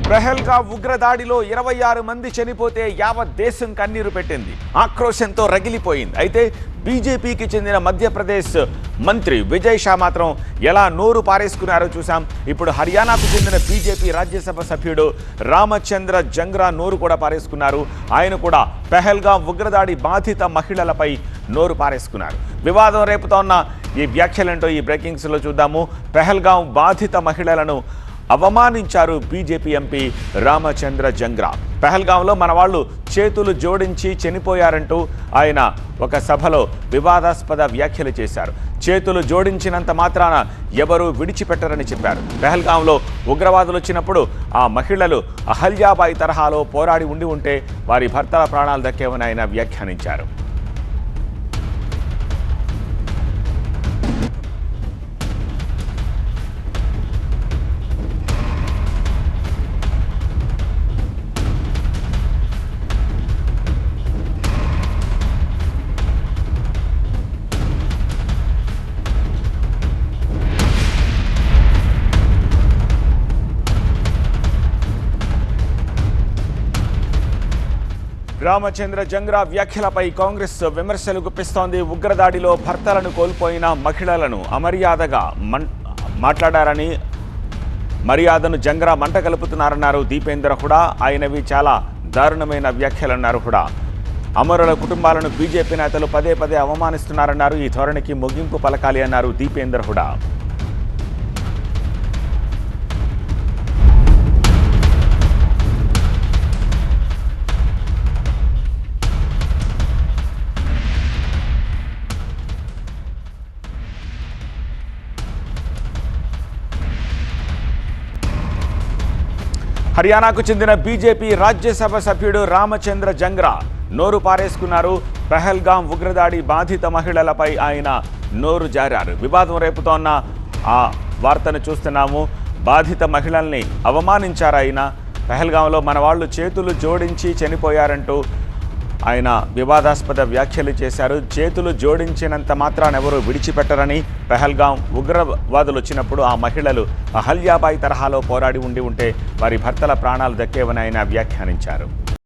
పెహల్గా ఉగ్రదాడిలో 26 మంది చనిపోతే యావత్ దేశం కన్నీరు పెట్టింది, ఆక్రోశంతో రగిలిపోయింది. అయితే బీజేపీకి చెందిన మధ్యప్రదేశ్ మంత్రి విజయ్ షా మాత్రం ఎలా నోరు పారేసుకున్నారో చూసాం. ఇప్పుడు హర్యానాకు చెందిన బీజేపీ రాజ్యసభ సభ్యుడు రామచంద్ర జంగ్రా నోరు కూడా పారేసుకున్నారు. ఆయన కూడా పెహల్గా ఉగ్రదాడి బాధిత మహిళలపై నోరు పారేసుకున్నారు. వివాదం రేపుతోన్న ఈ వ్యాఖ్యలేంటో ఈ బ్రేకింగ్స్లో చూద్దాము. పెహల్గాం బాధిత మహిళలను అవమానించారు బీజేపీ ఎంపీ రామచంద్ర జంగ్రా. పెహల్గాంలో మన వాళ్ళు చేతులు జోడించి చనిపోయారంటూ ఆయన ఒక సభలో వివాదాస్పద వ్యాఖ్యలు చేశారు. చేతులు జోడించినంత మాత్రాన ఎవరూ విడిచిపెట్టరని చెప్పారు. పెహల్గాంలో ఉగ్రవాదులు వచ్చినప్పుడు ఆ మహిళలు అహల్యాబాయి తరహాలో పోరాడి ఉంటే వారి భర్తల ప్రాణాలు దక్కేవని ఆయన వ్యాఖ్యానించారు. రామచంద్ర జంగ్రా వ్యాఖ్యలపై కాంగ్రెస్ విమర్శలు గుప్పిస్తోంది. ఉగ్రదాడిలో భర్తలను కోల్పోయిన మహిళలను అమర్యాదగా మాట్లాడారని, మర్యాదను జంగ్రా మంట కలుపుతున్నారన్నారు దీపేందర్ హుడా. ఆయనవి చాలా దారుణమైన వ్యాఖ్యలన్నారు హుడా. అమరుల కుటుంబాలను బీజేపీ నేతలు పదే పదే అవమానిస్తున్నారన్నారు. ఈ ధోరణికి ముగింపు పలకాలి అన్నారు దీపేందర్ హుడా. హర్యానాకు చెందిన బీజేపీ రాజ్యసభ సభ్యుడు రామచంద్ర జంగ్రా నోరు పారేసుకున్నారు. పెహల్గాం ఉగ్రదాడి బాధిత మహిళలపై ఆయన నోరు జారారు. వివాదం రేపుతోన్న ఆ వార్తను చూస్తున్నాము. బాధిత మహిళల్ని అవమానించారు ఆయన. పెహల్గాంలో మన వాళ్ళు చేతులు జోడించి చనిపోయారంటూ ఆయన వివాదాస్పద వ్యాఖ్యలు చేశారు. చేతులు జోడించినంత మాత్రాన ఎవరూ విడిచిపెట్టరని, పెహల్గాం ఉగ్రవాదులు వచ్చినప్పుడు ఆ మహిళలు అహల్యాబాయి తరహాలో పోరాడి ఉంటే వారి భర్తల ప్రాణాలు దక్కేవని ఆయన వ్యాఖ్యానించారు.